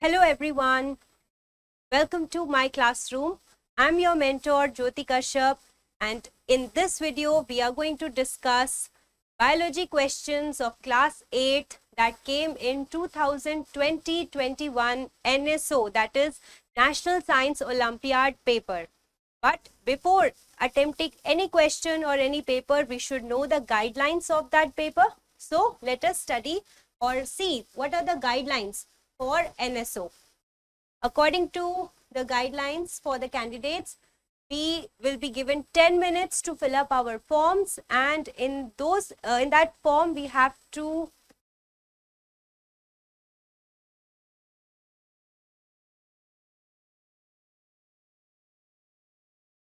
Hello everyone, welcome to my classroom. I'm your mentor Jyoti Kashyap, and in this video we are going to discuss biology questions of class 8 that came in 2020-21 NSO, that is National Science Olympiad paper. But before attempting any question or any paper, we should know the guidelines of that paper. So let us study or see what are the guidelines for NSO. According to the guidelines for the candidates, we will be given 10 minutes to fill up our forms, and in that form we have to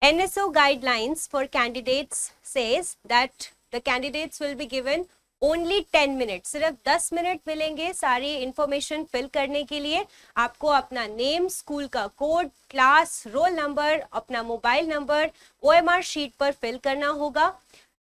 NSO guidelines for candidates says that the candidates will be given only 10 minute, सिर्फ 10 minute मिलेंगे सारी information fill करने के लिए. आपको अपना name, school का code, class, roll number, अपना मोबाइल नंबर OMR शीट पर फिल करना होगा.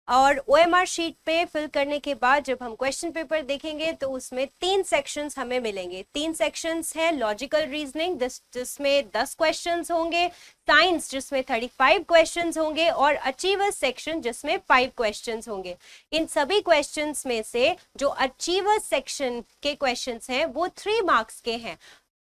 और OMR शीट पे फिल करने के बाद जब हम क्वेश्चन पेपर देखेंगे तो उसमें 3 सेक्शंस हमें मिलेंगे. 3 सेक्शंस है लॉजिकल रीजनिंग जिसमें 10 क्वेश्चंस होंगे, साइंस जिसमें 35 क्वेश्चंस होंगे और अचीवर्स सेक्शन जिसमें 5 क्वेश्चंस होंगे. इन सभी क्वेश्चंस में से जो अचीवर्स सेक्शन के क्वेश्चंस हैं वो 3 मार्क्स के हैं,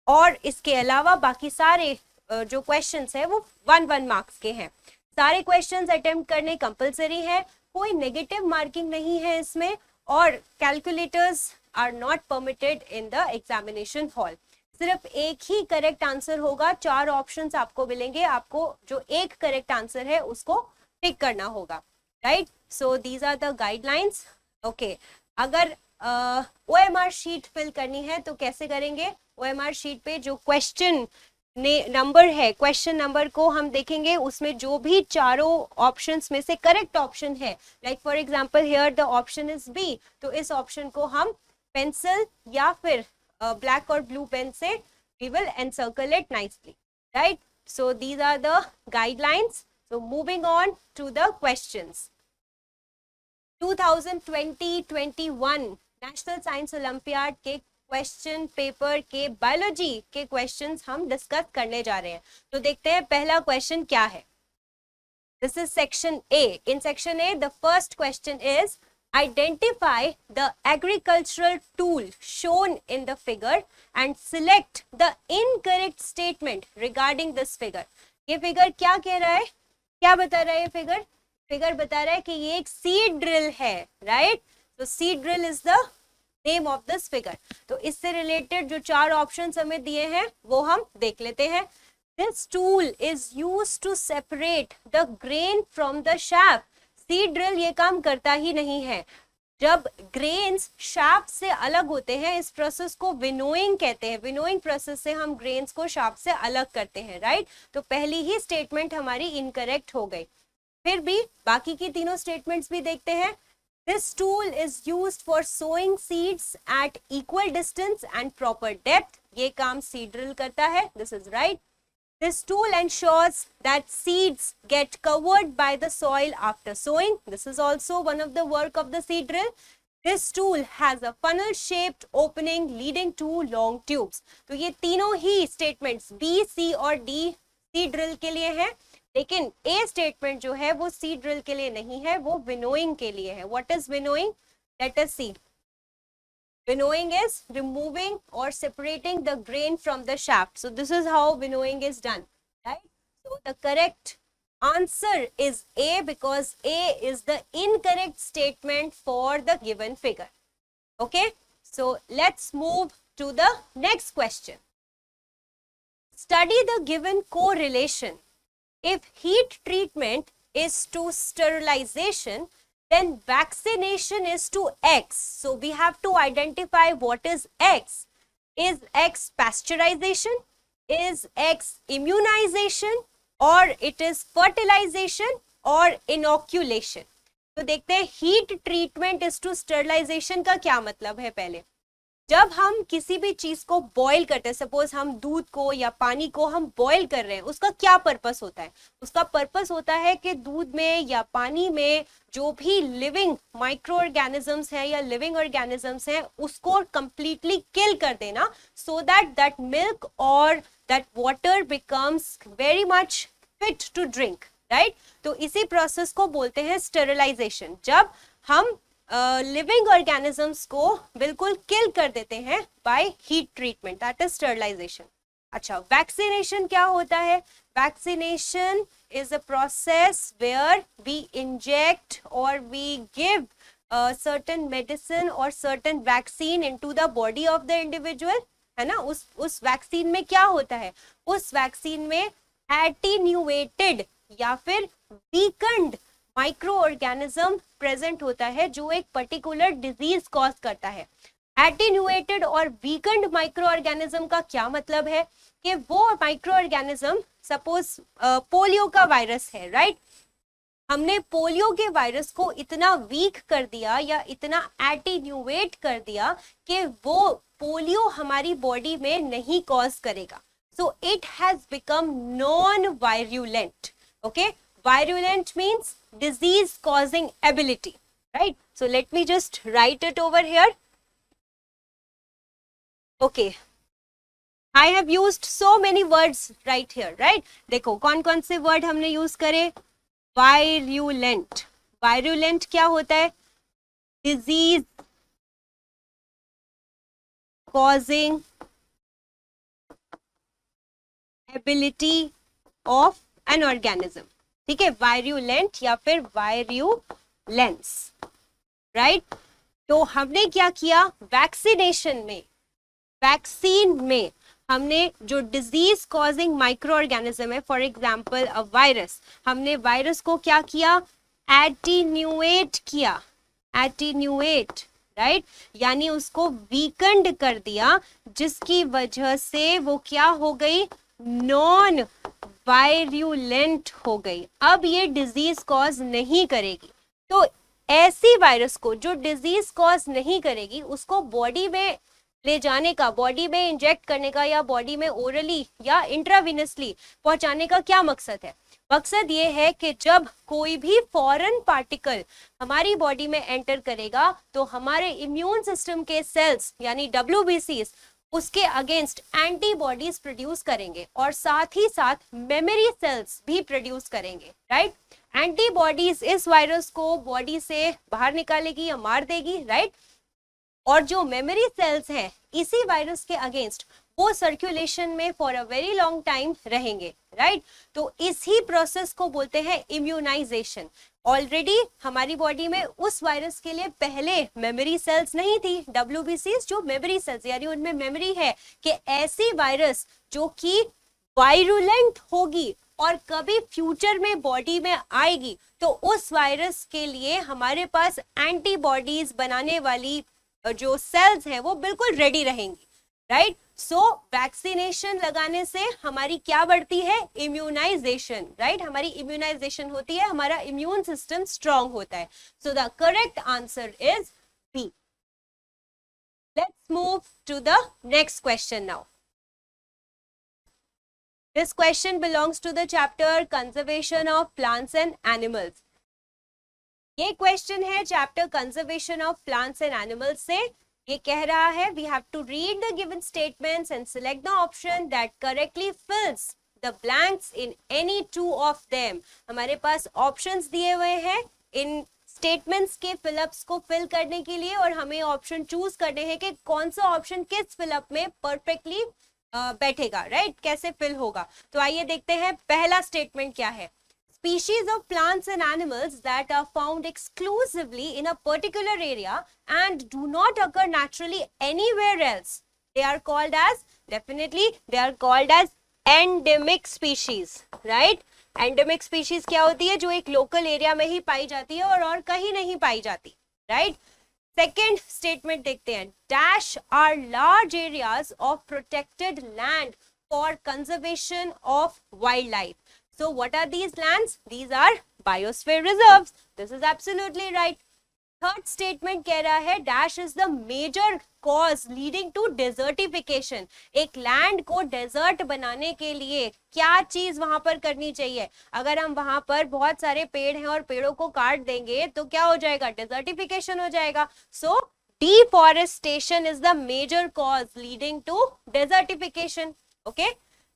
और इसके अलावा बाकी सारे जो क्वेश्चंस हैं वो 1-1 मार्क्स के हैं. सारे क्वेश्चंस अटेम्प्ट करने कंपलसरी है, कोई नेगेटिव मार्किंग नहीं है इसमें, और calculators are not permitted in the examination hall. सिर्फ एक ही करेक्ट आंसर होगा. 4 ऑप्शंस आपको मिलेंगे, आपको जो एक करेक्ट आंसर है उसको टिक करना होगा. Right, so these are the guidelines. Okay, अगर OMR शीट फिल करनी है तो कैसे करेंगे? OMR शीट पे जो क्वेश्चन नंबर है, क्वेश्चन नंबर को हम देखेंगे, उसमें जो भी चारों ऑप्शंस में से करेक्ट ऑप्शन है, like for example here the option is B, तो इस ऑप्शन को हम पेंसिल या फिर ब्लैक और ब्लू पेन से we will encircle it nicely. Right, so these are the guidelines. So moving on to the questions. 2020-21 National Science Olympiad के question paper के बायोलॉजी के क्वेश्चंस हम डिस्कस करने जा रहे हैं. तो देखते हैं पहला क्वेश्चन क्या है. This is section A. In section A the first question is identify the agricultural tool shown in the figure and select the incorrect statement regarding this figure. ये फिगर क्या कह रहा है, क्या बता रहा है ये फिगर? फिगर बता रहा है कि ये एक सीड ड्रिल है. राइट, तो seed drill is the name of this figure. तो इससे रिलेटेड जो 4 ऑप्शंस हमें दिए हैं वो हम देख लेते हैं. This tool is used to separate the grain from the shaft. Seed drill ये काम करता ही नहीं है. जब ग्रेन्स शाफ्ट से अलग होते हैं, इस प्रोसेस को विनोइंग कहते हैं. विनोइंग प्रोसेस से हम ग्रेन्स को शाफ्ट से अलग करते हैं. राइट, तो पहली ही स्टेटमेंट हमारी इनकरेक्ट हो गई. फिर भी बाकी की तीनों स्टेटमेंट्स भी देखते हैं. This tool is used for sowing seeds at equal distance and proper depth. ये काम seed drill करता है. This is right. This tool ensures that seeds get covered by the soil after sowing. This is also one of the work of the seed drill. This tool has a funnel-shaped opening leading to long tubes. तो ये तीनों ही statements B, C और D seed drill के लिए हैं. लेकिन ए statement जो है वो सीड ड्रिल के लिए नहीं है, वो विनोइंग के लिए है. What is winnowing? Let us see. Winnowing is removing और separating the grain from the shaft. So this is how winnowing is done. Right, so the correct answer is A because A is the incorrect statement for the given figure. Okay, so let's move to the next question. Study the given correlation. If heat treatment is to sterilization, then vaccination is to X. So we have to identify what is X. Is X pasteurization? Is X immunization? Or it is fertilization or inoculation? तो देखते हैं heat treatment is to sterilization का क्या मतलब है. पहले जब हम किसी भी चीज को बॉईल करते हैं, सपोज हम दूध को या पानी को हम बॉईल कर रहे हैं, उसका क्या पर्पस होता है? उसका पर्पस होता है कि दूध में या पानी में जो भी लिविंग माइक्रो ऑर्गेनिजम्स हैं या लिविंग ऑर्गेनिजम्स हैं उसको कंप्लीटली किल कर देना, सो दैट दैट मिल्क और that water becomes very much fit to drink, right? तो इसी प्रोसेस को बोलते हैं स्टेरिलाइजेशन, जब हम लिविंग ऑर्गेनिजम्स को बिल्कुल किल कर देते हैं by heat treatment, that is sterilisation. अच्छा, वैक्सीनेशन क्या होता है? Vaccination is a process where we inject और we give certain medicine or certain vaccine into the body of the individual, है ना? उस वैक्सीन में क्या होता है? उस वैक्सीन में एटीन्यूएटेड या फिर वीकन्ड माइक्रो ऑर्गेनिज्म प्रेजेंट होता है जो एक पर्टिकुलर डिजीज कॉज करता है। एटीन्यूएटेड और वीकन्ड माइक्रो ऑर्गेनिज्म का क्या मतलब है कि वो माइक्रो ऑर्गेनिज्म, सपोज पोलियो का वायरस है, राइट? हमने पोलियो के वायरस को इतना वीक कर दिया या इतना एटीन्यूएट कर दिया कि वो पोलियो हमारी बॉडी में नहीं कॉज करेगा, so it has become non virulent. Okay, virulent means disease causing ability, right? So let me just write it over here. Okay, I have used so many words right here, right? देखो कौन कौन से word हमने use करे? Virulent, virulent क्या होता है? Disease causing ability of an organism, ठीक है? वायरुलेंट या फिर वायरुलेंस, राइट? तो हमने क्या किया? वैक्सीनेशन में, वैक्सीन में हमने जो डिजीज कॉजिंग माइक्रो ऑर्गेनिज्म है, फॉर एग्जांपल अ वायरस, हमने वायरस को क्या किया? एटीन्यूएट किया, एटीन्यूएट, राइट? यानी उसको वीकन्ड कर दिया, जिसकी वजह से वो क्या हो गई? नॉन वायरुलेंट हो गई। अब ये डिजीज कॉज नहीं करेगी। तो ऐसी वायरस को जो डिजीज कॉज नहीं करेगी उसको बॉडी में ले जाने का, बॉडी में इंजेक्ट करने का या बॉडी में ओरली या इंट्राविनसली पहुंचाने का क्या मकसद है? मकसद ये है कि जब कोई भी फॉरेन पार्टिकल हमारी बॉडी में एंटर करेगा तो हमारे इम्यून सिस्टम के सेल्स यानी WBCs उसके अगेंस्ट एंटीबॉडीज प्रोड्यूस करेंगे और साथ ही साथ मेमोरी सेल्स भी प्रोड्यूस करेंगे, राइट? एंटीबॉडीज इस वायरस को बॉडी से बाहर निकालेगी या मार देगी, राइट? और जो मेमोरी सेल्स हैं इसी वायरस के अगेंस्ट वो सर्कुलेशन में for a very long time रहेंगे, राइट? तो इसी प्रोसेस को बोलते हैं इम्यूनाइजेशन। ऑलरेडी हमारी बॉडी में उस वायरस के लिए पहले मेमोरी सेल्स नहीं थी, WBCs जो मेमोरी सेल्स, यानी उनमें मेमोरी है कि ऐसी वायरस जो कि वायरुलेंट होगी और कभी फ्यूचर में बॉडी में आएगी तो उस वायरस के लिए हमारे पास एंटीबॉडीज बनाने वाली जो सेल्स है वो बिल्कुल रेडी रहेंगी, राइट? सो वैक्सीनेशन लगाने से हमारी क्या बढ़ती है? Immunisation, right? हमारी इम्यूनाइजेशन होती है, हमारा इम्यून सिस्टम स्ट्रांग होता है। So the correct answer is B. Let's move to the next question now. This question belongs to the chapter conservation of plants and animals. ये क्वेश्चन है chapter conservation of plants and animals से। ये कह रहा है we have to read the given statements and select the option that correctly fills the blanks in any two of them. हमारे पास options दिए हुए हैं इन स्टेटमेंट्स के फिलअप्स को फिल करने के लिए और हमें ऑप्शन चूज करने हैं कि कौन सा ऑप्शन किस फिलअप में परफेक्टली बैठेगा, राइट? कैसे फिल होगा। तो आइए देखते हैं पहला स्टेटमेंट क्या है। Species of plants and animals that are found exclusively in a particular area and do not occur naturally anywhere else, they are called as, definitely they are called as endemic species, right? Endemic species क्या होती है? जो एक local area में ही पाई जाती है और कहीं नहीं पाई जाती, right? Second statement देखते हैं। Dash are large areas of protected land for conservation of wildlife. So what are these lands? These are biosphere reserves. This is absolutely right. Third statement कह रहा है dash is the major cause leading to desertification. एक land को desert बनाने के लिए क्या चीज वहां पर करनी चाहिए? अगर हम वहां पर बहुत सारे पेड़ हैं और पेड़ों को काट देंगे तो क्या हो जाएगा? डेजर्टिफिकेशन हो जाएगा। सो deforestation is the major cause leading to desertification. Okay,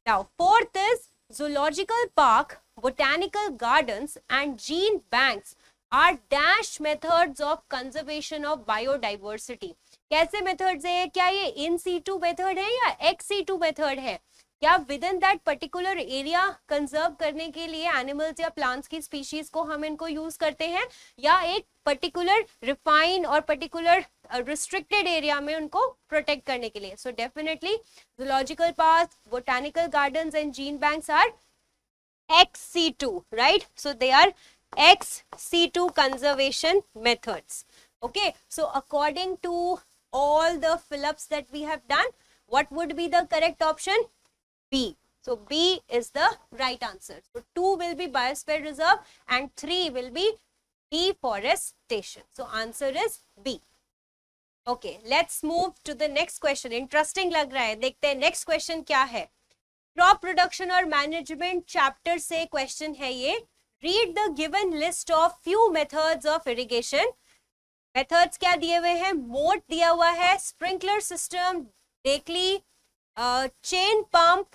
now fourth is zoological park, botanical gardens and gene banks are dash methods of conservation of biodiversity. कैसे मेथड्स है? क्या ये इन सीटू मेथड है या ex situ method है? क्या with in that particular area conserve करने के लिए एनिमल्स या प्लांट्स की स्पीशीज को हम इनको यूज करते हैं, या एक पर्टिकुलर रिफाइन और पर्टिकुलर रिस्ट्रिक्टेड एरिया में उनको प्रोटेक्ट करने के लिए? So definitely zoological park, botanical gardens and gene banks are XC2, right? So they are XC2 conservation methods. Okay, so according to all the fill-ups that we have done, what would be the correct option? B. So B is the right answer. So 2 will be biosphere reserve and 3 will be deforestation. So answer is B. Okay, let's move to the next question. Interesting लग रहा है, देखते हैं next question क्या है. Crop production और management chapter से question है ये. Read the given list of few methods of irrigation. Methods क्या दिए हुए हैं? मोट दिया हुआ है, sprinkler system, dhekli, chain pump,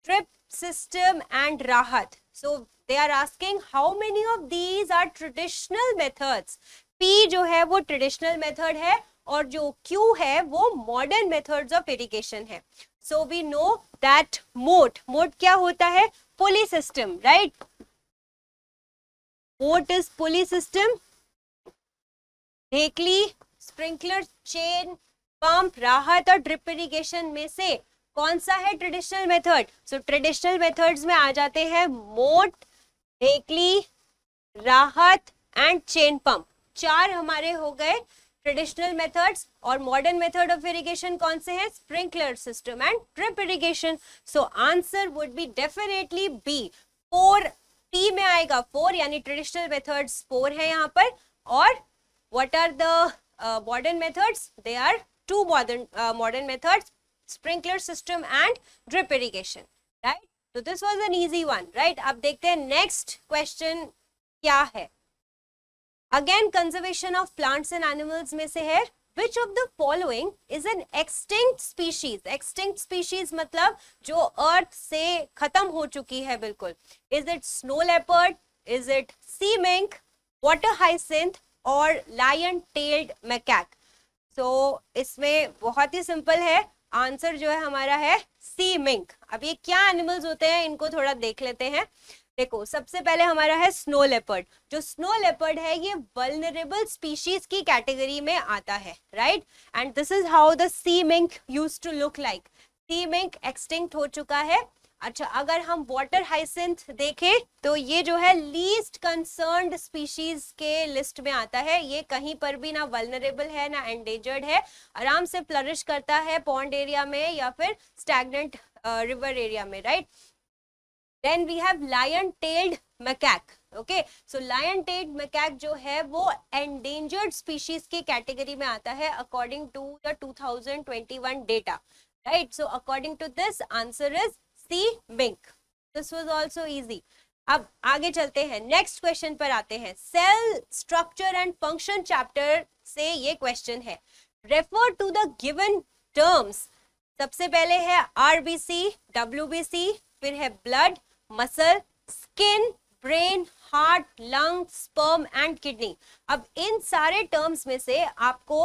drip system and rahat. So they are asking how many of these are traditional methods. P जो है वो ट्रेडिशनल मेथड है और जो क्यू है वो मॉडर्न मेथड्स ऑफ इरिगेशन है. So we know that moat क्या होता है? Pulley system, right? Moat is pulley system. Dhekli, sprinkler, chain pump, rahat और ड्रिप इरिगेशन में से कौन सा है traditional method? So traditional methods में आ जाते हैं मोट, ढेकली, राहत एंड चेन पंप. 4 हमारे हो गए ट्रेडिशनल मेथड्स. और मॉडर्न मेथड ऑफ इरिगेशन कौन से हैं? Sprinkler system and drip irrigation. So answer would be definitely be. 4 T में आएगा. 4 यानी ट्रेडिशनल मेथड्स 4 है यहाँ पर. और what are the modern methods? They are 2 modern methods, sprinkler system and drip irrigation, right? तो this was an easy one, right? अब देखते हैं नेक्स्ट क्वेश्चन क्या है. Again conservation of plants and animals में से है. Which of the following is an extinct species? Extinct species मतलब जो अर्थ से खत्म हो चुकी है बिल्कुल. Is it snow leopard? Is it sea mink, water hyacinth और lion-tailed macaque? So इसमें बहुत ही सिंपल है. आंसर जो है हमारा है sea mink. अब ये क्या एनिमल्स होते हैं इनको थोड़ा देख लेते हैं. देखो, सबसे पहले हमारा है स्नो लेपर्ड. जो स्नो लेपर्ड है ये वल्नरेबल स्पीशीज की कैटेगरी में आता है, right? And this is how the sea mink used to look like. Sea mink extinct हो चुका है. अच्छा, अगर हम वाटर हाइसिंथ देखें तो ये जो है लीस्ट कंसर्न्ड स्पीशीज के लिस्ट में आता है. ये कहीं पर भी ना वल्नरेबल है ना एंडेंजर्ड है. आराम से फ्लरिश करता है पॉन्ड एरिया में या फिर स्टैग्नेंट रिवर एरिया में, right? Then we have lion-tailed macaque. Okay, so lion-tailed macaque जो है वो endangered species की कैटेगरी में आता है according to the 2021 data, right? So according to this, answer is C, mink. This was also easy. अब आगे चलते हैं, नेक्स्ट क्वेश्चन पर आते हैं. Cell structure and function chapter से ये क्वेश्चन है. Refer to the given terms. सबसे पहले है आरबीसी, डब्ल्यूबीसी, फिर है blood, muscle, skin, brain, heart, lung, sperm and kidney. अब इन सारे टर्म्स में से आपको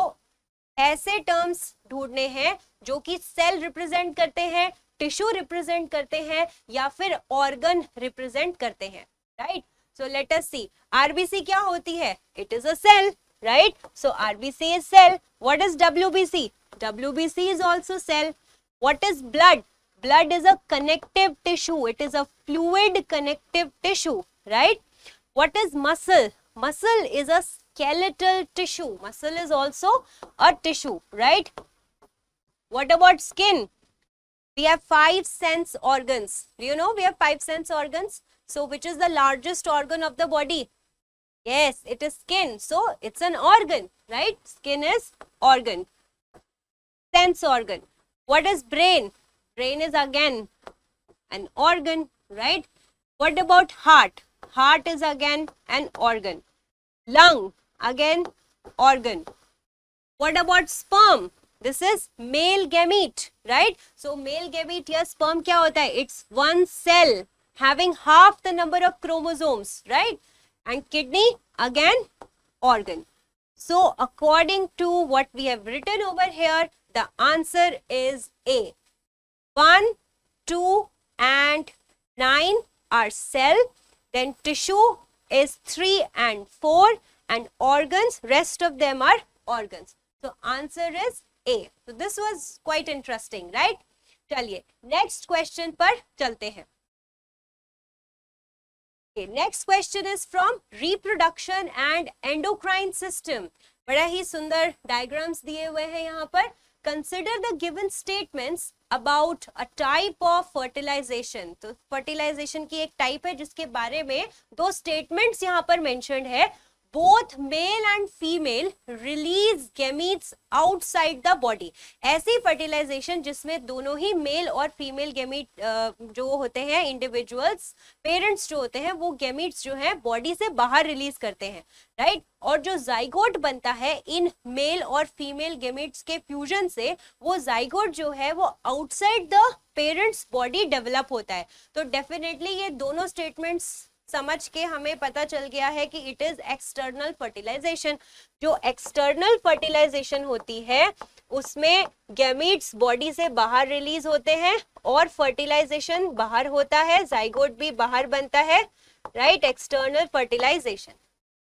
ऐसे टर्म्स ढूंढने हैं जो कि सेल रिप्रेजेंट करते हैं, टिश्यू रिप्रेजेंट करते हैं या फिर ऑर्गन रिप्रेजेंट करते हैं, right? So let us see. RBC क्या होती है? It is a cell, right? So RBC is cell. What is WBC? WBC is also cell. What is blood? Blood is a connective tissue. It is a fluid connective tissue, right? What is muscle? Muscle is a skeletal tissue. Muscle is also a tissue, right? What about skin? We have 5 sense organs. Do you know we have 5 sense organs? So which is the largest organ of the body? Yes, it is skin. So it's an organ, right? Skin is organ. Sense organ. What is brain? Brain is again an organ, right? What about heart? Heart is again an organ. Lung, again organ. What about sperm? This is male gamete, right? So male gamete या sperm क्या होता है? It's one cell having half the number of chromosomes, right? And kidney, again organ. So according to what we have written over here, the answer is A. 1, 2 and 9 are cell, then tissue is 3 and 4 and organs, rest of them are organs. So answer is A. So this was quite interesting, right? चलिए next question पर चलते हैं. Okay, next question is from reproduction and endocrine system. बड़ा ही सुंदर diagrams दिए हुए हैं यहाँ पर. Consider the given statements about a type of fertilization. तो fertilization की एक type है जिसके बारे में दो statements यहाँ पर mentioned है. Both male and female release gametes outside the body. ऐसी fertilization जिसमें दोनों ही male और female gamete जो होते हैं individuals, parents जो होते हैं वो gametes जो है body से बाहर release करते हैं, right? और जो zygote बनता है इन male और female gametes के fusion से, वो zygote जो है वो outside the parents body develop होता है. तो definitely ये दोनों statements समझ के हमें पता चल गया है कि इट इज एक्सटर्नल फर्टिलाइजेशन. जो एक्सटर्नल फर्टिलाइजेशन होती है उसमें गैमीट्स बॉडी से बाहर रिलीज होते हैं और फर्टिलाइजेशन बाहर होता है, जाइगोट भी बाहर बनता है, राइट? External fertilisation,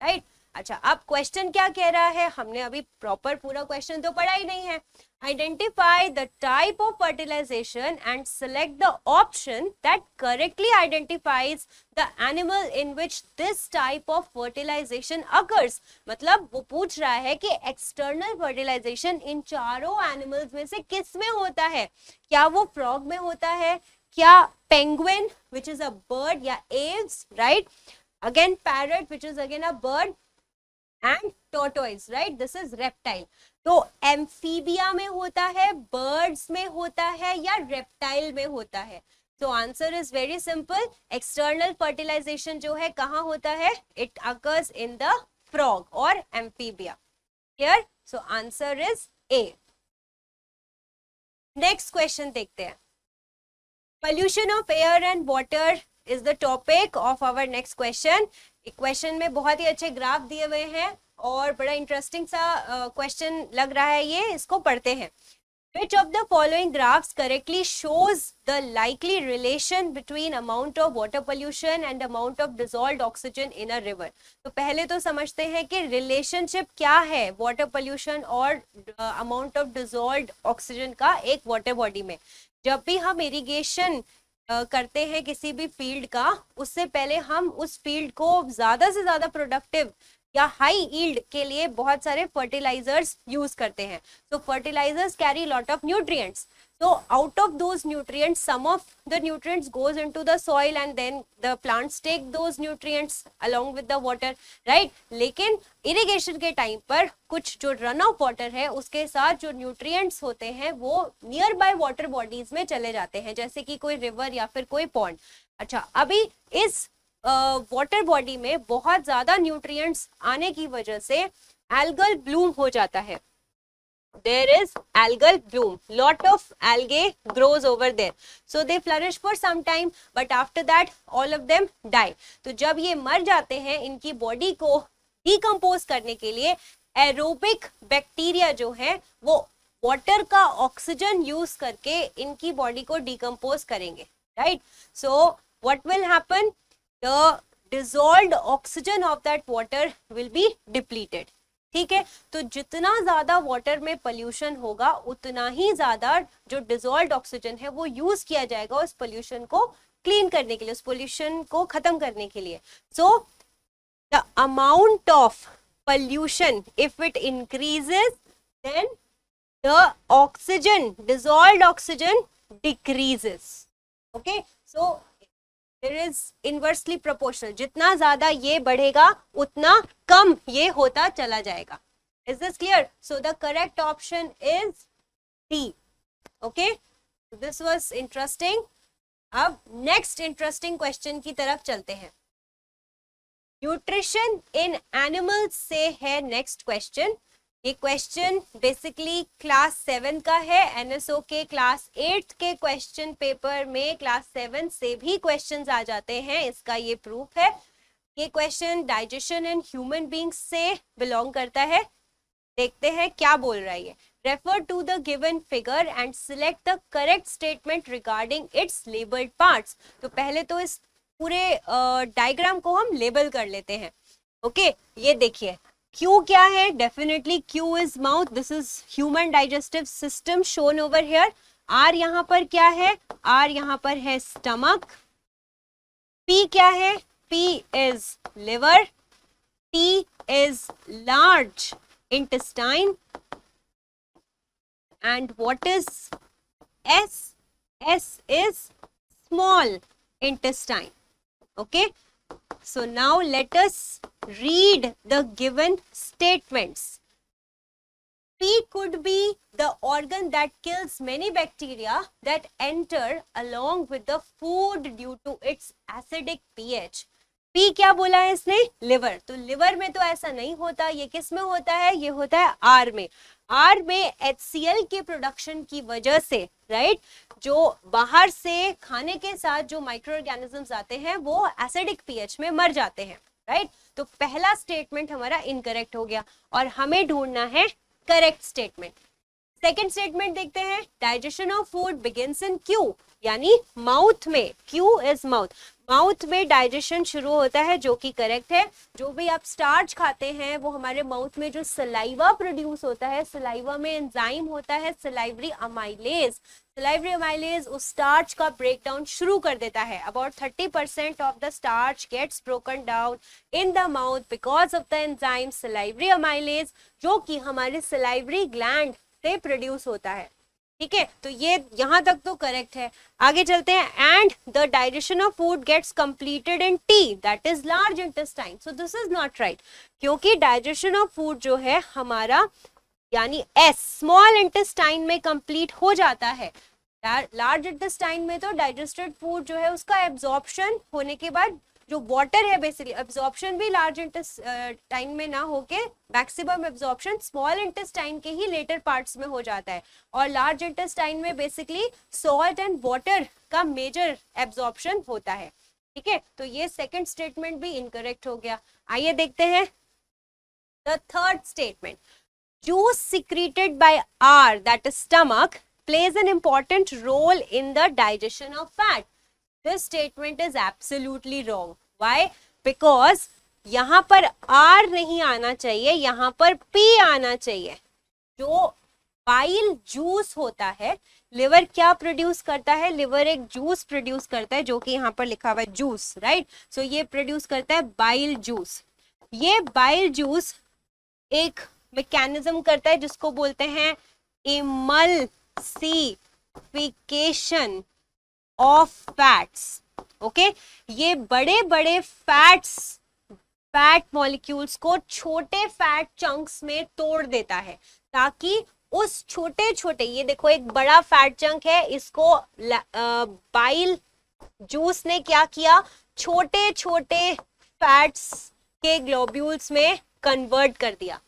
right? अच्छा, अब क्वेश्चन क्या कह रहा है? हमने अभी प्रॉपर पूरा क्वेश्चन तो पढ़ा ही नहीं है. Identify the type of fertilization and select the option that correctly identifies the animal in which this type of fertilization occurs. मतलब वो पूछ रहा है कि external fertilization इन चारों animals में से किस में होता है? क्या वो frog में होता है? क्या penguin, which is a bird, या aves, right? Again parrot, which is again a bird, and tortoise, right? This is reptile. तो एम्फीबिया में होता है, बर्ड्स में होता है या रेप्टाइल में होता है? तो answer is very simple. External fertilisation जो है कहाँ होता है? It occurs in the frog और amphibia. Clear? So answer is A. Next question देखते हैं. Pollution of air and water is the topic of our next question. Question में बहुत ही अच्छे ग्राफ दिए हुए हैं और बड़ा इंटरेस्टिंग सा क्वेश्चन लग रहा है ये. इसको पढ़ते हैं. Which of the following graphs correctly shows the likely relation between amount of water pollution and amount of dissolved oxygen in a river? तो पहले तो समझते हैं कि रिलेशनशिप क्या है वाटर पोल्यूशन और अमाउंट ऑफ डिसॉल्व्ड ऑक्सीजन का एक वाटर बॉडी में. जब भी हम इरिगेशन करते हैं किसी भी फील्ड का, उससे पहले हम उस फील्ड को ज्यादा से ज्यादा प्रोडक्टिव या हाई यील्ड के लिए बहुत सारे फर्टिलाइजर्स यूज करते हैं. तो fertilisers carry lot of nutrients. So out of those nutrients, some of the nutrients goes into the soil and then the plants take those nutrients along with the water, right? लेकिन irrigation के time पर कुछ जो run of water है उसके साथ जो nutrients होते हैं वो नियर बाय वाटर बॉडीज में चले जाते हैं, जैसे कि कोई रिवर या फिर कोई पॉन्ड. अच्छा, अभी इस वाटर बॉडी में बहुत ज्यादा न्यूट्रिएंट्स आने की वजह से algal bloom हो जाता है. There is algal bloom. Lot of algae grows over there. So they flourish for some time, but after that all of them die. तो जब ये मर जाते हैं, इनकी बॉडी को डिकम्पोज करने के लिए एरोबिक बैक्टीरिया जो है वो वाटर का ऑक्सीजन यूज करके इनकी बॉडी को डिकम्पोज करेंगे, right? So what will happen? The dissolved oxygen of that water will be depleted. ठीक है, तो जितना ज्यादा वाटर में पोल्यूशन होगा उतना ही ज्यादा जो डिसॉल्व्ड ऑक्सीजन है वो यूज किया जाएगा उस पोल्यूशन को क्लीन करने के लिए, उस पोल्यूशन को खत्म करने के लिए. So the amount of pollution if it increases then the oxygen, dissolved oxygen decreases. Okay, so there is inversely proportional, जितना ज्यादा ये बढ़ेगा उतना कम ये होता चला जाएगा. Is this clear? So the correct option is D. Okay, this was interesting. अब नेक्स्ट इंटरेस्टिंग क्वेश्चन की तरफ चलते हैं. न्यूट्रिशन इन एनिमल्स से है नेक्स्ट क्वेश्चन. ये क्वेश्चन बेसिकली क्लास 7 का है. एनएसओ के क्लास 8 के क्वेश्चन पेपर में क्लास 7 से भी क्वेश्चंस आ जाते हैं, इसका ये प्रूफ है. ये question digestion in human beings से बिलोंग करता है. देखते हैं क्या बोल रहा है ये. Refer to the given figure and select the correct statement regarding its labelled parts. तो पहले तो इस पूरे डायग्राम को हम लेबल कर लेते हैं. ओके, ये देखिए Q क्या है? Definitely Q is mouth. This is human digestive system shown over here. R यहाँ पर क्या है? R यहाँ पर है स्टमक. P क्या है? P is liver. T is large intestine. And what is S? S is small intestine. Okay, so now let us read the given statements. P could be the organ that kills many bacteria that enter along with the food due to its acidic pH. P क्या बोला है इसने? Liver. तो liver में तो ऐसा नहीं होता. ये किस में होता है? ये होता है R में. R में HCl के प्रोडक्शन की वजह से, राइट, जो बाहर से खाने के साथ जो माइक्रो ऑर्गेनिजम्स आते हैं वो एसिडिक पीएच में मर जाते हैं, राइट. तो पहला स्टेटमेंट हमारा इनकरेक्ट हो गया और हमें ढूंढना है करेक्ट स्टेटमेंट. सेकेंड स्टेटमेंट देखते हैं. Digestion of food begins in Q, यानी माउथ में. Q is mouth. माउथ में डाइजेशन शुरू होता है, जो कि करेक्ट है. जो भी आप स्टार्च खाते हैं वो हमारे माउथ में जो सलाइवा प्रोड्यूस होता है, सलाइवा में एंजाइम होता है सलाइवरी अमाइलेज. सलाइवरी अमाइलेज उस स्टार्च का ब्रेकडाउन शुरू कर देता है. About 30% of the starch gets broken down in the mouth because of the enzyme salivary amylase, जो कि हमारे सलाइवरी ग्लैंड से प्रोड्यूस होता है. ठीक है, तो ये यहां तक तो करेक्ट है. आगे चलते हैं. And the digestion of food gets completed in T, that is large intestine. So this is not right, क्योंकि डाइजेशन ऑफ फूड जो है हमारा यानी S स्मॉल इंटेस्टाइन में कंप्लीट हो जाता है. लार्ज इंटेस्टाइन में तो डाइजेस्टेड फूड जो है उसका एब्जॉर्प्शन होने के बाद जो वाटर है, बेसिकली एब्जॉर्प्शन भी लार्ज इंटेस्टाइन में ना होके मैक्सिमम एब्जॉर्प्शन स्मॉल इंटेस्टाइन के ही लेटर पार्ट्स में हो जाता है. और लार्ज इंटेस्टाइन में बेसिकली सॉल्ट एंड वाटर का मेजर एब्जॉर्प्शन होता है. ठीक है, तो ये सेकंड स्टेटमेंट भी इनकरेक्ट हो गया. आइए देखते हैं the third statement. Juice secreted by R, that is stomach, plays an important role in the digestion of fat. This statement is absolutely wrong. Why? Because यहाँ पर R नहीं आना चाहिए, यहाँ पर P आना चाहिए. जो बाइल जूस होता है, लिवर क्या प्रोड्यूस करता है? लिवर एक जूस प्रोड्यूस करता है, जो कि यहाँ पर लिखा हुआ है जूस, राइट. सो ये प्रोड्यूस करता है बाइल जूस. ये बाइल जूस एक मैकेनिज्म करता है जिसको बोलते हैं इमल्सिफिकेशन ऑफ फैट्स. ओके, ये बड़े बड़े फैट मॉलिक्यूल्स को छोटे फैट चंक्स में तोड़ देता है, ताकि उस छोटे छोटे, ये देखो एक बड़ा फैट चंक है, इसको बाइल जूस ने क्या किया? छोटे छोटे फैट्स के ग्लोब्यूल्स में कन्वर्ट कर दिया.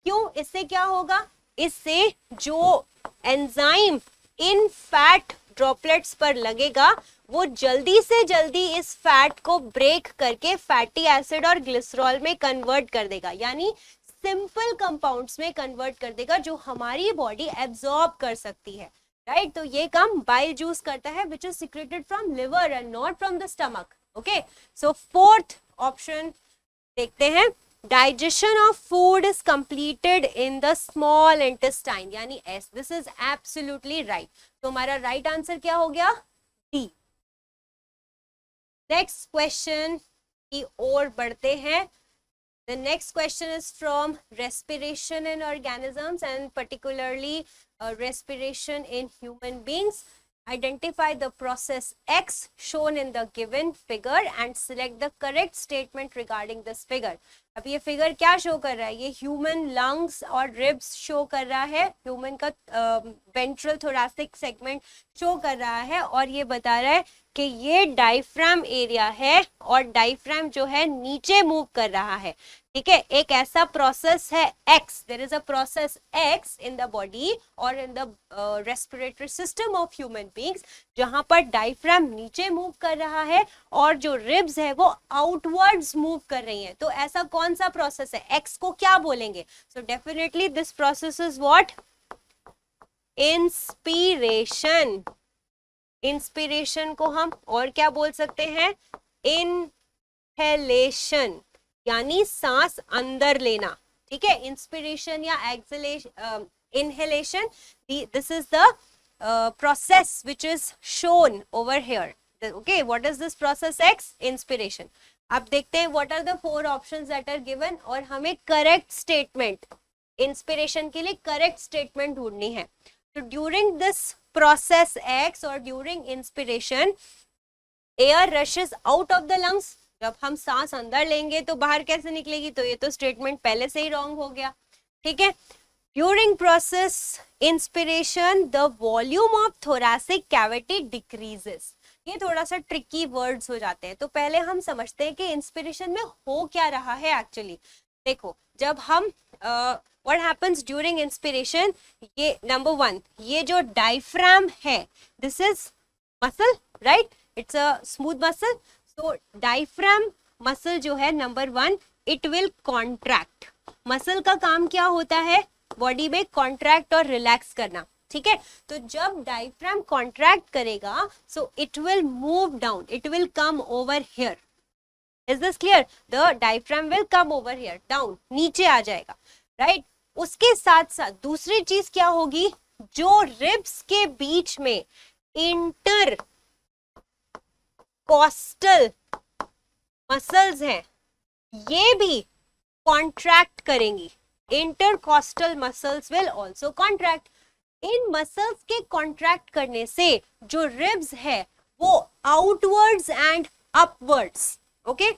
क्यों? इससे क्या होगा? इससे जो एंजाइम इन फैट ड्रॉपलेट्स पर लगेगा वो जल्दी से जल्दी इस फैट को ब्रेक करके फैटी एसिड और ग्लिसरॉल में कन्वर्ट कर देगा, यानी सिंपल कंपाउंड्स में कन्वर्ट कर देगा, जो हमारी बॉडी एब्जॉर्ब कर सकती है, राइट. तो ये काम बाइल जूस करता है, which is secreted from liver and not from the stomach. Okay, so fourth option देखते हैं. Digestion of food is completed in the small intestine, यानी S. This is absolutely right. तो हमारा right answer क्या हो गया? D. Next question की ओर बढ़ते हैं. The next question is from respiration in organisms and particularly respiration in human beings. Identify the process X shown in the given figure and select the correct statement regarding this figure. अब ये figure क्या show कर रहा है? ये human lungs और ribs show कर रहा है, ह्यूमन का वेंट्रल थोरैसिक सेगमेंट शो कर रहा है, और ये बता रहा है कि ये डायफ्राम एरिया है और डायफ्राम जो है नीचे मूव कर रहा है. ठीक है, एक ऐसा प्रोसेस है X, there is a process X in the body और in the respiratory system of human beings, जहां पर डायफ्राम नीचे मूव कर रहा है और जो रिब्स है वो आउटवर्ड्स मूव कर रही है. तो ऐसा कौन सा प्रोसेस है? एक्स को क्या बोलेंगे? So definitely this process is what? Inspiration. Inspiration को हम और क्या बोल सकते हैं? इनहेलेशन, यानी सांस अंदर लेना. ठीक है, इंस्पिरेशन या exhalation, inhalation, this is the process which is shown over here. Okay, what is this process X? Inspiration. अब देखते हैं what are the 4 options that are given और हमें correct statement, inspiration के लिए correct statement ढूंढनी है. तो during this process X or during inspiration, air rushes out of the lungs. जब हम सांस अंदर लेंगे तो बाहर कैसे निकलेगी? तो ये तो स्टेटमेंट पहले से ही रॉन्ग हो गया. ठीक है, during process inspiration the volume of thoracic cavity decreases. ये थोड़ा सा ट्रिकी वर्ड्स हो जाते हैं, तो पहले हम समझते हैं कि इंस्पिरेशन में हो क्या रहा है एक्चुअली. देखो, जब हम व्हाट हैपेंस ड्यूरिंग इंस्पिरेशन, ये नंबर 1, ये जो डायफ्राम है, this is muscle, right? It's a smooth muscle. तो डायफ्राम मसल जो है, number 1, it will contract. Muscle का काम क्या होता है? बॉडी में कॉन्ट्रैक्ट और रिलैक्स करना. ठीक है, तो जब डायफ्राम कॉन्ट्रैक्ट करेगा, so it will move down, it will come over here. Is this clear? The diaphragm will come over here, down, नीचे आ जाएगा, राइट? उसके साथ साथ दूसरी चीज क्या होगी? जो रिब्स के बीच में इंटर कॉस्टल मसल्स हैं, ये भी कॉन्ट्रैक्ट करेंगी. Intercostal muscles will also contract. In muscles के कॉन्ट्रैक्ट करने से जो रिब्स है वो outwards and upwards. Okay,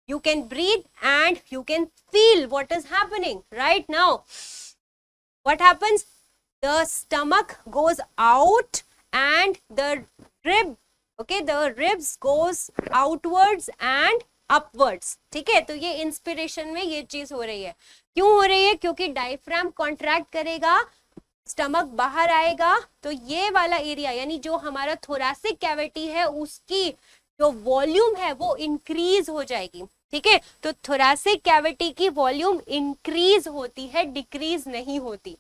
you can breathe and you can feel what is happening right now. What happens? The stomach goes out and the ribs goes outwards and upwards. ठीक है, तो ये inspiration में ये चीज हो रही है. क्यों हो रही है? क्योंकि डायफ्राम कॉन्ट्रैक्ट करेगा, स्टमक बाहर आएगा, तो ये वाला एरिया यानी जो हमारा थोरैसिक कैविटी है उसकी जो वॉल्यूम है वो इंक्रीज हो जाएगी. ठीक है, तो थोरैसिक कैविटी की वॉल्यूम इंक्रीज होती है, डिक्रीज नहीं होती.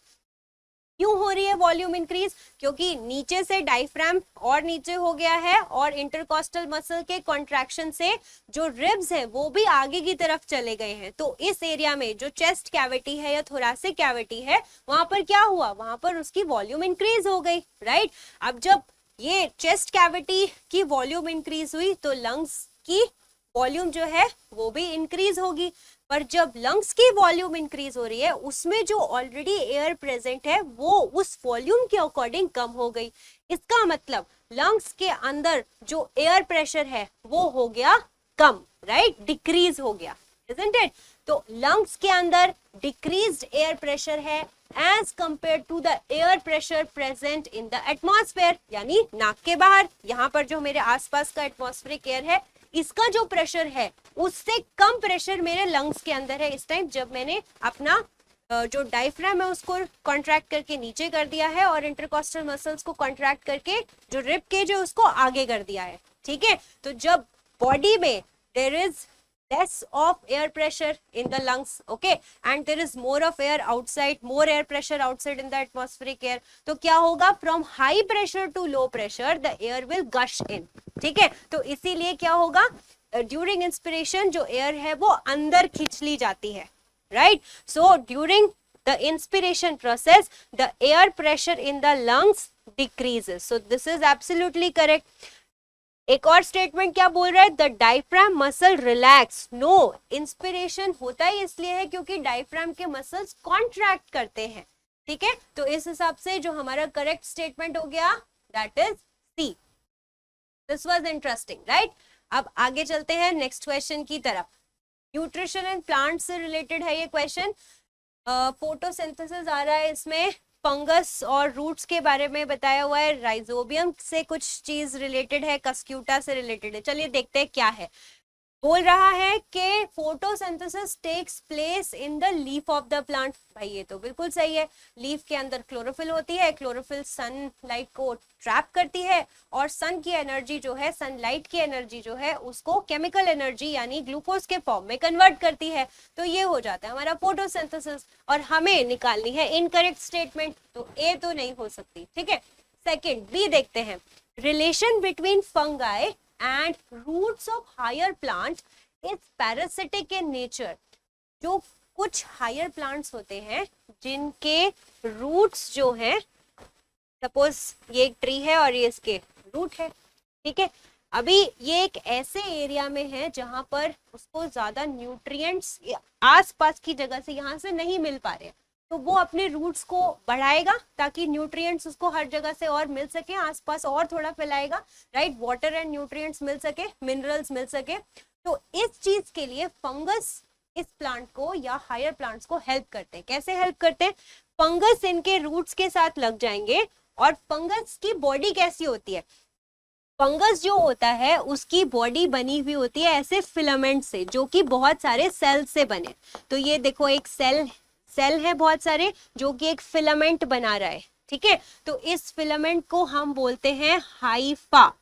क्यों हो रही है वॉल्यूम इंक्रीज? क्योंकि नीचे से डायफ्राम और नीचे हो गया है और इंटरकॉस्टल मसल के कॉन्ट्रैक्शन से जो रिब्स है वो भी आगे की तरफ चले गए हैं. तो इस एरिया में जो चेस्ट कैविटी है या थोरैसिक कैविटी है, वहां पर क्या हुआ? वहां पर उसकी वॉल्यूम इंक्रीज हो गई, राइट? अब जब ये चेस्ट कैविटी की वॉल्यूम इंक्रीज हुई तो लंग्स की वॉल्यूम जो है वो भी इंक्रीज होगी. पर जब लंग्स की वॉल्यूम इंक्रीज हो रही है, उसमें जो ऑलरेडी एयर प्रेजेंट है वो उस वॉल्यूम के अकॉर्डिंग कम हो गई. इसका मतलब लंग्स के अंदर जो एयर प्रेशर है वो हो गया कम, राइट? डिक्रीज हो गया, इजंट इट? तो लंग्स के अंदर डिक्रीज्ड एयर प्रेशर है as compared to the air pressure present in the atmosphere, यानी नाक के बाहर, यहाँ पर जो मेरे आसपास का एटमॉस्फेरिक एयर है, इसका जो प्रेशर है उससे कम प्रेशर मेरे लंग्स के अंदर है इस टाइम, जब मैंने अपना जो डायफ्राम है उसको कॉन्ट्रैक्ट करके नीचे कर दिया है और इंटरकॉस्टल मसल्स को कॉन्ट्रैक्ट करके जो रिब केज है उसको आगे कर दिया है. ठीक है, तो जब बॉडी में there is less of air pressure in the lungs, okay, and there is more of air outside, more air pressure outside in the atmospheric air, तो क्या होगा? From high pressure to low pressure the air will gush in. ठीक है, तो इसीलिए क्या होगा? During inspiration जो air है वो अंदर खींच ली जाती है, right? So during the inspiration process the air pressure in the lungs decreases. So this is absolutely correct. एक और स्टेटमेंट क्या बोल रहा है? The diaphragm muscle relax. No, inspiration होता ही इसलिए है क्योंकि डायफ्राम के मसल्स कॉन्ट्रैक्ट करते हैं. ठीक है, तो इस हिसाब से जो हमारा करेक्ट स्टेटमेंट हो गया that is C. This was interesting, right? अब आगे चलते हैं नेक्स्ट क्वेश्चन की तरफ। न्यूट्रिशन एंड प्लांट से रिलेटेड है ये क्वेश्चन। फोटोसिंथेसिस आ रहा है इसमें, फंगस और रूट्स के बारे में बताया हुआ है, राइजोबियम से कुछ चीज रिलेटेड है, कस्क्यूटा से रिलेटेड है। चलिए देखते हैं क्या है। बोल रहा है कि photosynthesis takes place in the leaf of the plant. भाई ये तो बिल्कुल सही है, लीफ के अंदर क्लोरोफिल होती है, क्लोरोफिल सनलाइट को ट्रैप करती है और सन की एनर्जी जो है, सनलाइट की एनर्जी जो है उसको केमिकल एनर्जी यानी ग्लूकोज के फॉर्म में कन्वर्ट करती है। तो ये हो जाता है हमारा फोटोसिंथेसिस और हमें निकालनी है इनकरेक्ट स्टेटमेंट, तो ए तो नहीं हो सकती, ठीक है। सेकेंड बी देखते हैं, relation between fungi and roots of higher plant is parasitic in nature। जो कुछ हायर प्लांट्स होते हैं जिनके रूट्स जो हैं, सपोज ये एक ट्री है और ये इसके रूट है, ठीक है। अभी ये एक ऐसे एरिया में है जहां पर उसको ज्यादा न्यूट्रिएंट्स आसपास की जगह से यहाँ से नहीं मिल पा रहे हैं, तो वो अपने रूट्स को बढ़ाएगा ताकि न्यूट्रिएंट्स उसको हर जगह से और मिल सके, आसपास और थोड़ा फैलाएगा, राइट? वाटर एंड न्यूट्रिएंट्स मिल सके, मिनरल्स मिल सके। तो इस चीज के लिए फंगस इस प्लांट को या हायर प्लांट्स को हेल्प करते हैं। कैसे हेल्प करते हैं? फंगस इनके रूट्स के साथ लग जाएंगे। और फंगस की बॉडी कैसी होती है? फंगस जो होता है उसकी बॉडी बनी हुई होती है ऐसे फिलामेंट से, जो कि बहुत सारे सेल से बने। तो ये देखो एक सेल है बहुत सारे जो कि एक फिलामेंट बना रहा है, ठीक है। तो इस फिलामेंट को हम बोलते हैं हाइफा।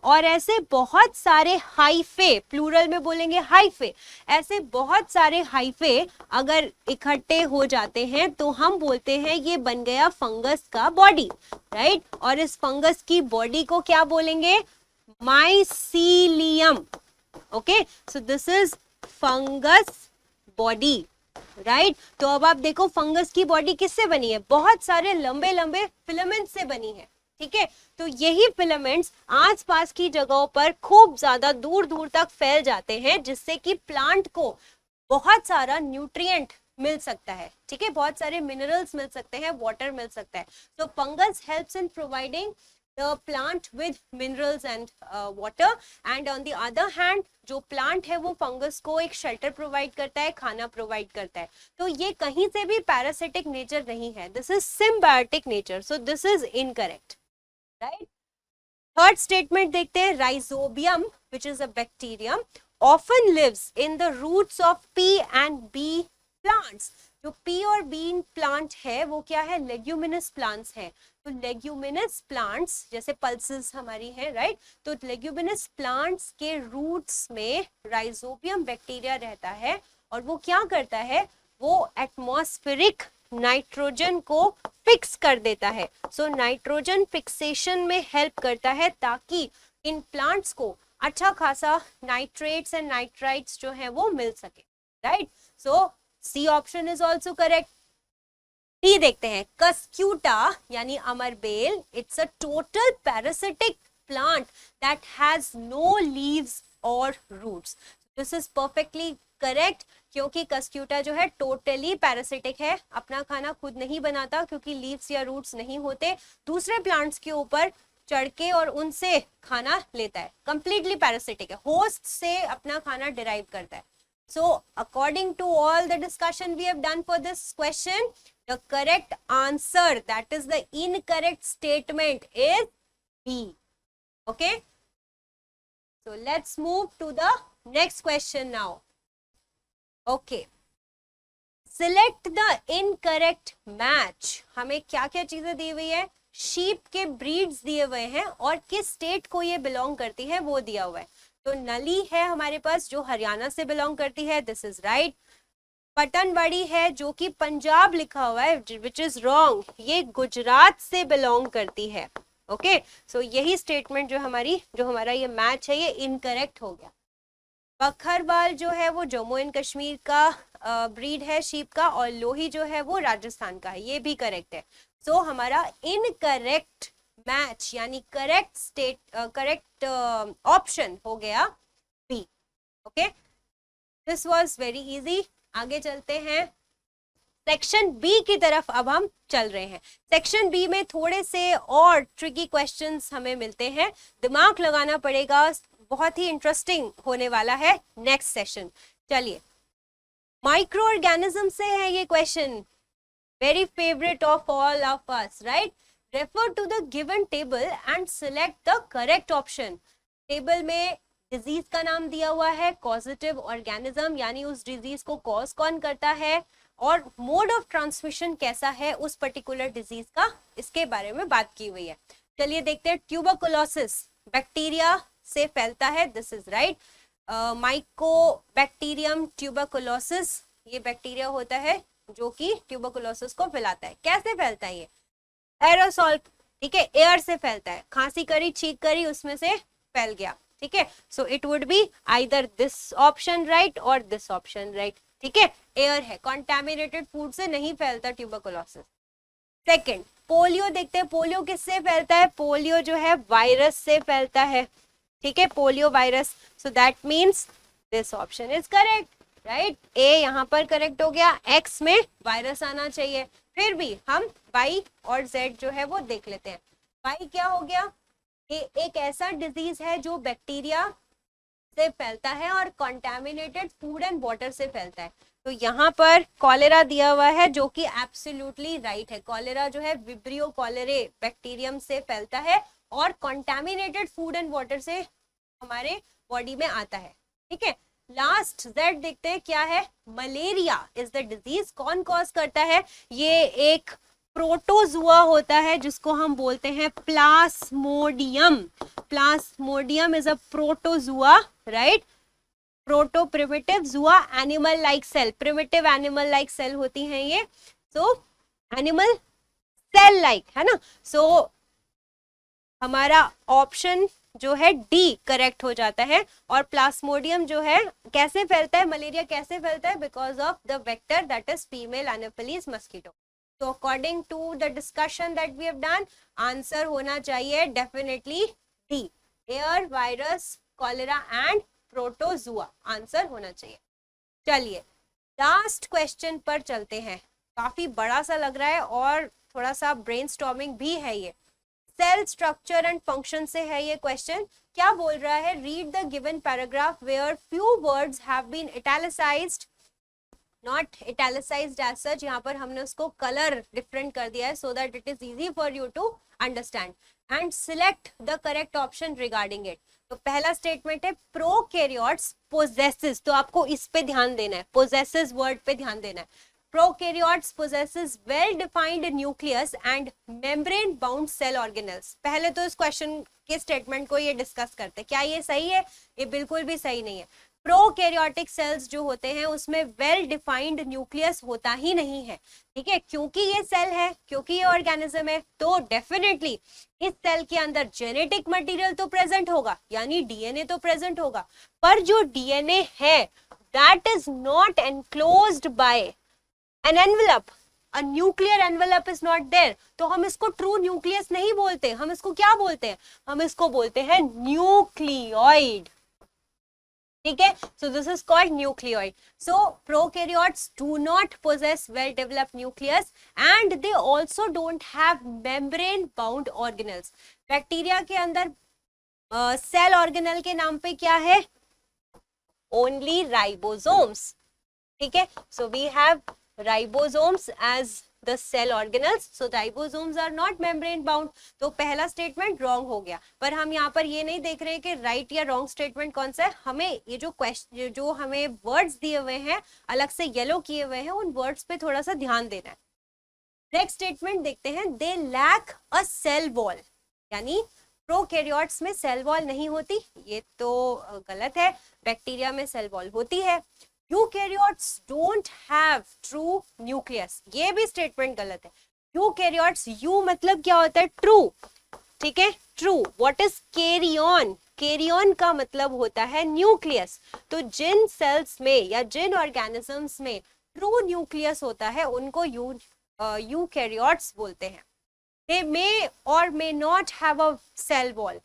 और ऐसे बहुत सारे हाइफे, प्लूरल में बोलेंगे हाइफे, ऐसे बहुत सारे हाइफे अगर इकट्ठे हो जाते हैं तो हम बोलते हैं ये बन गया फंगस का बॉडी, राइट? और इस फंगस की बॉडी को क्या बोलेंगे? Mycelium. Okay, so this is fungus body, right? तो अब आप देखो फंगस की बॉडी किससे बनी है? बहुत सारे लंबे लंबे फिलामेंट से बनी है, ठीक है। तो यही फिलामेंट्स आसपास की जगहों पर खूब ज्यादा दूर दूर तक फैल जाते हैं, जिससे कि प्लांट को बहुत सारा न्यूट्रिएंट मिल सकता है, ठीक है, बहुत सारे मिनरल्स मिल सकते हैं, वाटर मिल सकता है। तो fungus helps in providing the plant with minerals and water, and on the other hand जो प्लांट है वो फंगस को एक शेल्टर प्रोवाइड करता है, खाना प्रोवाइड करता है। तो ये कहीं से भी पैरासिटिक नेचर नहीं है, this is symbiotic nature, so this is incorrect, right? Third statement देखते हैं, rhizobium which is a bacterium often lives in the roots of pea and bean plants. जो पी और बीन प्लांट है वो क्या है? लेग्यूमिनस प्लांट्स है। तो लेग्यूमिनस प्लांट्स जैसे पल्सेस हमारी है, राइट? तो लेग्यूमिनस प्लांट्स के रूट्स में राइजोबियम बैक्टीरिया रहता है और वो क्या करता है? वो एटमॉस्फेरिक नाइट्रोजन को फिक्स कर देता है। सो नाइट्रोजन फिक्सेशन में हेल्प करता है ताकि इन प्लांट्स को अच्छा खासा नाइट्रेट्स एंड नाइट्राइट्स जो है वो मिल सके, right? So C option is also correct. D देखते हैं, कस्क्यूटा यानी अमरबेल, it's a total parasitic plant that has no leaves और roots. This is perfectly correct, क्योंकि कस्क्यूटा जो है टोटली पैरासिटिक है, अपना खाना खुद नहीं बनाता क्योंकि लीव्स या रूट्स नहीं होते, दूसरे प्लांट्स के ऊपर चढ़ के और उनसे खाना लेता है, कंप्लीटली पैरासिटिक है, होस्ट से अपना खाना डिराइव करता है। So according to all the discussion we have done for this question, the correct answer, that is the incorrect statement, is B. Okay, so let's move to the next question now. Okay, select the incorrect match। हमें क्या क्या चीजें दी हुई है? Sheep के breeds दिए हुए हैं और किस स्टेट को ये बिलोंग करती है वो दिया हुआ है। तो नली है हमारे पास जो हरियाणा से बिलोंग करती है, दिस इज राइट। पटनबड़ी है जो कि पंजाब लिखा हुआ है, विच इज रॉन्ग, ये गुजरात से बिलोंग करती है। ओके, सो यही स्टेटमेंट जो हमारा ये मैच है ये इनकरेक्ट हो गया। बखरवाल जो है वो जम्मू एंड कश्मीर का ब्रीड है शीप का, और लोही जो है वो राजस्थान का है, ये भी करेक्ट है। सो हमारा इनकरेक्ट मैच यानी करेक्ट ऑप्शन हो गया B. Okay, this was very easy. आगे चलते हैं, सेक्शन बी की तरफ अब हम चल रहे हैं। सेक्शन बी में थोड़े से और ट्रिकी क्वेश्चंस हमें मिलते हैं, दिमाग लगाना पड़ेगा, बहुत ही इंटरेस्टिंग होने वाला है नेक्स्ट सेशन। चलिए, माइक्रो ऑर्गेनिज्म से है ये क्वेश्चन, very favourite of all of us, right. Refer to the given table and select the correct option. Table में डिजीज का नाम दिया हुआ है, कॉजेटिव ऑर्गेनिज्म यानी उस डिजीज को कॉज कौन करता है, और मोड ऑफ ट्रांसमिशन कैसा है उस पर्टिकुलर डिजीज का, इसके बारे में बात की हुई है। चलिए देखते हैं। ट्यूबरकुलोसिस बैक्टीरिया से फैलता है, this is right. Mycobacterium tuberculosis, ये बैक्टीरिया होता है जो कि ट्यूबरकुलोसिस को फैलाता है। कैसे फैलता है ये? एरोसॉल, ठीक है, एयर से फैलता है। खांसी करी, छींक करी, उसमें से फैल गया, ठीक है। So it would be either this option right और दिस ऑप्शन राइट, ठीक है। एयर है, कॉन्टेमिनेटेड फूड से नहीं फैलता ट्यूबरकुलोसिस। सेकंड, पोलियो देखते हैं। पोलियो किससे फैलता है? पोलियो जो है वायरस से फैलता है, ठीक है, polio virus. So that means this option is correct, right. A यहाँ पर करेक्ट हो गया, एक्स में वायरस आना चाहिए। फिर भी हम वाई और जेड जो है वो देख लेते हैं। वाई क्या हो गया? ये एक ऐसा डिजीज है जो बैक्टीरिया से फैलता है और कंटामिनेटेड फूड एंड वाटर से फैलता है। तो यहाँ पर कॉलेरा दिया हुआ है जो कि एब्सोल्युटली राइट है। कॉलेरा जो है विब्रियो कॉलेरे बैक्टीरियम से फैलता है और कंटामिनेटेड फूड एंड वाटर से हमारे बॉडी में आता है, ठीक है। लास्ट जेड देखते हैं क्या है। मलेरिया इज द डिजीज, कौन कॉज करता है? ये एक प्रोटोजुआ होता है जिसको हम बोलते हैं plasmodium. Plasmodium is a protozoa, right. Proto primitive, zoa animal like cell, primitive animal like cell होती हैं ये। सो एनिमल सेल लाइक है ना। सो हमारा ऑप्शन जो है डी करेक्ट हो जाता है। और प्लास्मोडियम जो है कैसे फैलता है, मलेरिया कैसे फैलता है? Because of the vector that is female anopheles mosquito. तो according to the discussion that we have done, answer होना चाहिए definitely D, air, virus, cholera and protozoa, answer होना चाहिए। चलिए लास्ट क्वेश्चन पर चलते हैं। काफी बड़ा सा लग रहा है और थोड़ा सा ब्रेनस्टॉर्मिंग भी है ये। सेल स्ट्रक्चर एंड फंक्शन से है ये क्वेश्चन। क्या बोल रहा है? Read the given paragraph where few words have been italicised, not italicised as such. यहाँ पर हमने उसको कलर डिफरेंट कर दिया है so that it is easy for you to understand, and select the correct option regarding it. तो पहला statement है प्रोकैरियोट्स पोजेसेस, तो आपको इस पे ध्यान देना है, पोजेसेस वर्ड पे ध्यान देना है। Prokaryotes possesses well defined nucleus and membrane bound cell organelles. पहले तो इस क्वेश्चन के स्टेटमेंट को ये डिस्कस करते हैं, क्या ये सही है? ये बिल्कुल भी सही नहीं है। प्रोकैरियोटिक सेल्स जो होते हैं उसमें वेल डिफाइंड न्यूक्लियस होता ही नहीं है, ठीक है, क्योंकि ये सेल है, क्योंकि ये ऑर्गेनिज्म है, तो डेफिनेटली इस सेल के अंदर जेनेटिक मटेरियल तो प्रेजेंट होगा, यानी डीएनए तो प्रेजेंट होगा, पर जो डीएनए है that is not enclosed by an envelope, a nuclear envelope is not there. तो हम इसको ट्रू न्यूक्लियस नहीं बोलते, हम इसको क्या बोलते हैं? हम इसको बोलते हैं न्यूक्लियोइड, ठीक है। सो this is called nucleoid. So prokaryotes do not possess well developed nucleus and they also don't have membrane bound organelles. Bacteria के अंदर सेल ऑर्गेनेल के नाम पे क्या है? ओनली राइबोसोम्स, ठीक है। So we have ribosomes as the cell organelles, so ribosomes are not membrane bound। तो पहला स्टेटमेंट रॉन्ग हो गया, पर हम यहाँ पर ये नहीं देख रहे कि राइट या रॉन्ग स्टेटमेंट कौन सा है। हमें ये जो क्वेश्चन, जो हमें वर्ड्स दिए हुए हैं अलग से येलो किए हुए हैं, उन वर्ड्स पे थोड़ा सा ध्यान देना है। नेक्स्ट स्टेटमेंट देखते हैं। They lack a cell wall, यानी प्रोकैरियोट्स में सेल वॉल नहीं होती, ये तो गलत है। बैक्टीरिया में सेल वॉल होती है। Eukaryotes don't have true nucleus, ये भी स्टेटमेंट गलत है। यूकैरियोट्स, यू मतलब क्या होता है? ट्रू, ठीक है, true. What is karyon? Karyon का मतलब होता है न्यूक्लियस। तो जिन सेल्स में या जिन ऑर्गेनिजम्स में ट्रू न्यूक्लियस होता है उनको यूकैरियोट्स बोलते हैं। They may or may not have a cell wall.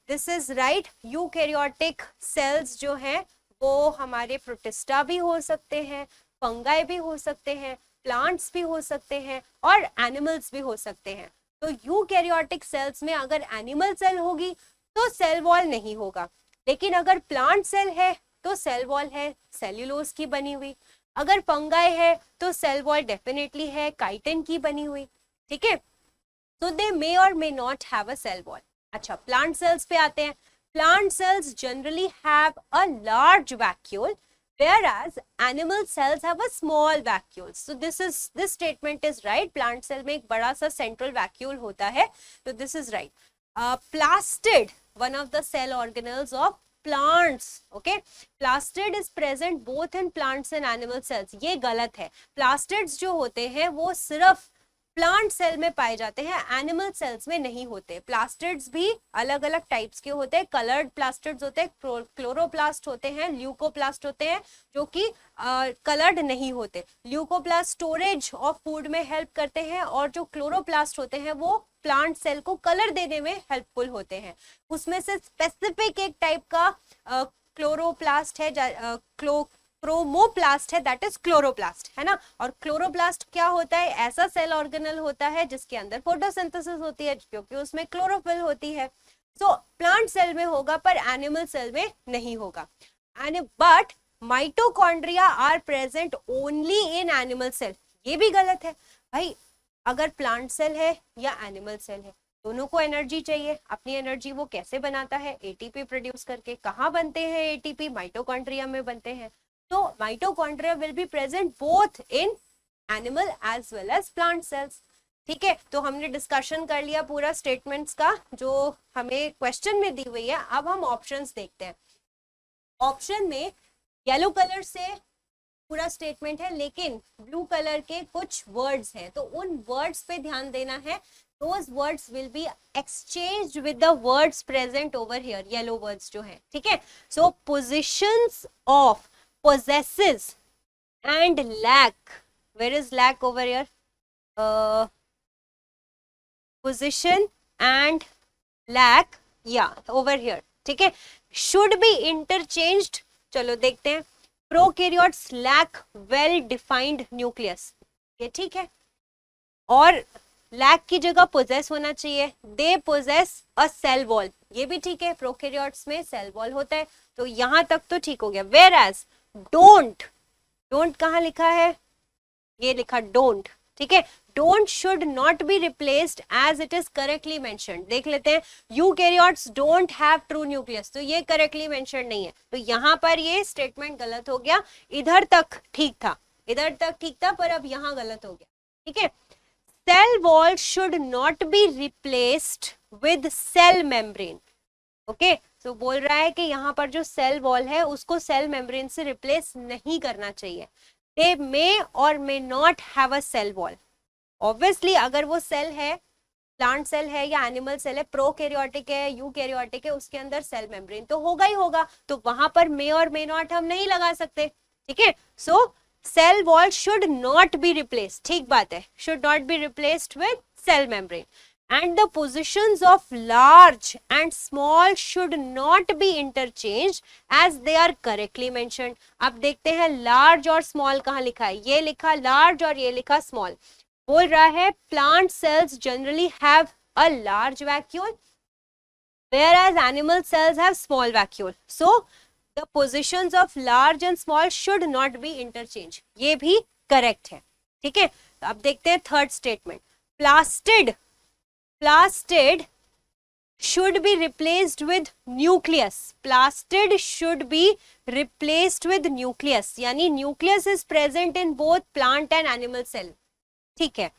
This is right. Eukaryotic cells जो हैं वो हमारे प्रोटिस्टा भी हो सकते हैं, फंगाई भी हो सकते हैं, प्लांट्स भी हो सकते हैं और एनिमल्स भी हो सकते हैं। तो यूकैरियोटिक सेल्स में अगर एनिमल सेल होगी तो सेल वॉल नहीं होगा, लेकिन अगर प्लांट सेल है तो सेल वॉल है सेल्यूलोज की बनी हुई, अगर फंगाई है तो सेल वॉल डेफिनेटली है काइटिन की बनी हुई, ठीक है। तो they may or may not have a cell wall. अच्छा, प्लांट सेल्स पे आते हैं। Plant cells generally have a large vacuole whereas animal cells have a small vacuole. So this statement is right. Plant cell में एक बड़ा सा central vacuole होता है, तो this is right. Plastid, one of the cell organelles of plants. Okay, plastid is present both in plants and animal cells. ये गलत है। plastids जो होते हैं वो सिर्फ प्लांट सेल में पाए जाते हैं, एनिमल सेल्स में नहीं होते। प्लास्टिड्स भी अलग अलग टाइप्स के होते हैं, कलर्ड प्लास्टिड्स होते हैं, क्लोरोप्लास्ट होते हैं, ल्यूकोप्लास्ट होते हैं जो कि कलर्ड नहीं होते। ल्यूकोप्लास्ट स्टोरेज ऑफ फूड में हेल्प करते हैं और जो क्लोरोप्लास्ट होते हैं वो प्लांट सेल को कलर देने में हेल्पफुल होते हैं। उसमें से स्पेसिफिक एक टाइप का क्लोरोप्लास्ट है, क्रोमोप्लास्ट है, दैट इज क्लोरोप्लास्ट, है ना। और क्लोरोप्लास्ट क्या होता है? ऐसा सेल ऑर्गेनल होता है जिसके अंदर फोटोसिंथेसिस होती है क्योंकि उसमें क्लोरोफिल होती है। सो प्लांट सेल में होगा पर एनिमल सेल में नहीं होगा। But mitochondria are present only in animal cell. ये भी गलत है भाई। अगर प्लांट सेल है या एनिमल सेल है, दोनों को एनर्जी चाहिए। अपनी एनर्जी वो कैसे बनाता है? एटीपी प्रोड्यूस करके। कहाँ बनते हैं एटीपी? माइटोकॉन्ड्रिया में बनते हैं। तो mitochondria will be present both in animal as well as plant cells. ठीक है, तो हमने डिस्कशन कर लिया पूरा स्टेटमेंट्स का जो हमें क्वेश्चन में दी हुई है। अब हम ऑप्शंस देखते हैं। ऑप्शन में येलो कलर से पूरा स्टेटमेंट है, लेकिन ब्लू कलर के कुछ वर्ड्स हैं, तो उन वर्ड्स पे ध्यान देना है। Those words will be exchanged with the words present over here, yellow words जो है, ठीक है। So positions of possesses and lack. Where is lack over here? Position and lack, yeah, over here, ठीक है। Should be interchanged. चलो देखते हैं। Prokaryotes lack well defined nucleus, ये ठीक है। और लैक की जगह पोजेस होना चाहिए। They possess a cell wall, ये भी ठीक है। प्रोकैरियोट्स में सेल वॉल होता है, तो यहां तक तो ठीक हो गया। वेयर एज डोंट, डोंट कहाँ लिखा है? ये लिखा डोंट, ठीक है। Don't should not be replaced as it is correctly mentioned. देख लेते हैं। Eukaryotes don't have true nucleus, तो ये करेक्टली मेंशन्ड नहीं है, तो यहां पर ये स्टेटमेंट गलत हो गया। इधर तक ठीक था, इधर तक ठीक था, पर अब यहां गलत हो गया, ठीक है। Cell wall should not be replaced with cell membrane. Okay, so बोल रहा है कि यहाँ पर जो सेल वॉल है उसको सेल मेम्ब्रेन से रिप्लेस नहीं करना चाहिए। They may or may not have a cell wall. Obviously अगर वो सेल है, प्लांट सेल है या एनिमल सेल है, प्रोकैरियोटिक है, यूकैरियोटिक है, उसके अंदर सेल मेम्ब्रेन तो होगा ही होगा, तो वहां पर मे और मे नॉट हम नहीं लगा सकते, ठीक है। सो cell wall should not be replaced, ठीक बात है, should not be replaced with cell membrane. And the positions of large and small should not be interchanged as they are correctly mentioned. अब देखते हैं large और small कहाँ लिखा है। ये लिखा large और ये लिखा small। बोल रहा है plant cells generally have a large vacuole whereas animal cells have small vacuole. So the positions of large and small should not be interchanged. ये भी करेक्ट है, ठीक है। तो अब देखते हैं third statement. Plastid, plastid should be replaced with nucleus. Plastid should be replaced with nucleus, यानी nucleus is present in both plant and animal cell, ठीक है।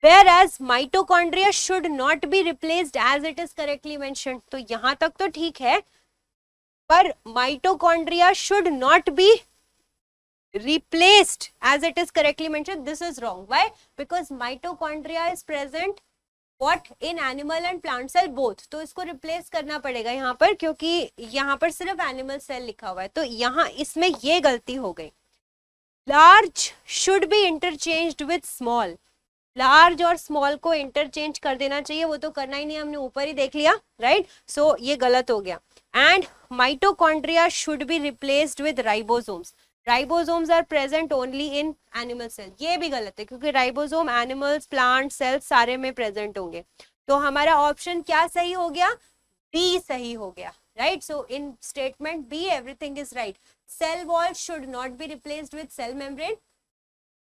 Whereas mitochondria should not be replaced as it is correctly mentioned. तो यहां तक तो ठीक है, पर mitochondria should not be replaced as it is correctly mentioned. This is wrong. Why? Because mitochondria is present what in animal and plant cell both. तो इसको replace करना पड़ेगा यहाँ पर, क्योंकि यहाँ पर सिर्फ animal cell लिखा हुआ है, तो यहाँ इसमें ये गलती हो गई। Large should be interchanged with small. Large और स्मॉल को इंटरचेंज कर देना चाहिए, वो तो करना ही नहीं, हमने ऊपर ही देख लिया, राइट। सो ये गलत हो गया। And mitochondria should be replaced with ribosomes. Ribosomes are present only in animal cell, ये भी गलत है क्योंकि राइबोसोम एनिमल्स, प्लांट सेल्स सारे में प्रेजेंट होंगे। तो हमारा ऑप्शन क्या सही हो गया? बी सही हो गया, right? So in statement B everything is right. Cell wall should not be replaced with cell membrane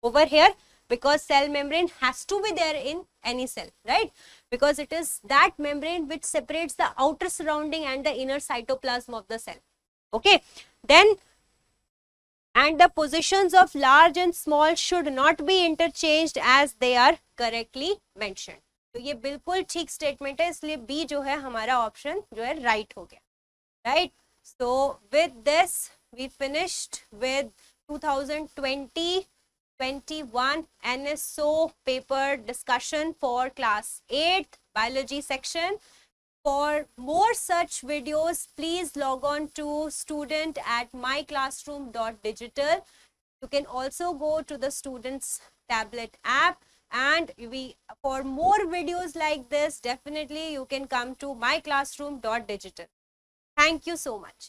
over here because cell membrane has to be there in any cell, right? Because it is that membrane which separates the outer surrounding and the inner cytoplasm of the cell. Okay, then and the positions of large and small should not be interchanged as they are correctly mentioned. तो ये बिल्कुल ठीक statement है, इसलिए B जो है हमारा option जो है राइट हो गया, right? So with this we finished with 2020-21 NSO paper discussion for class 8th biology section. For more such videos, please log on to student@myclassroom.digital. You can also go to the students tablet app, and for more videos like this, definitely you can come to myclassroom.digital. Thank you so much.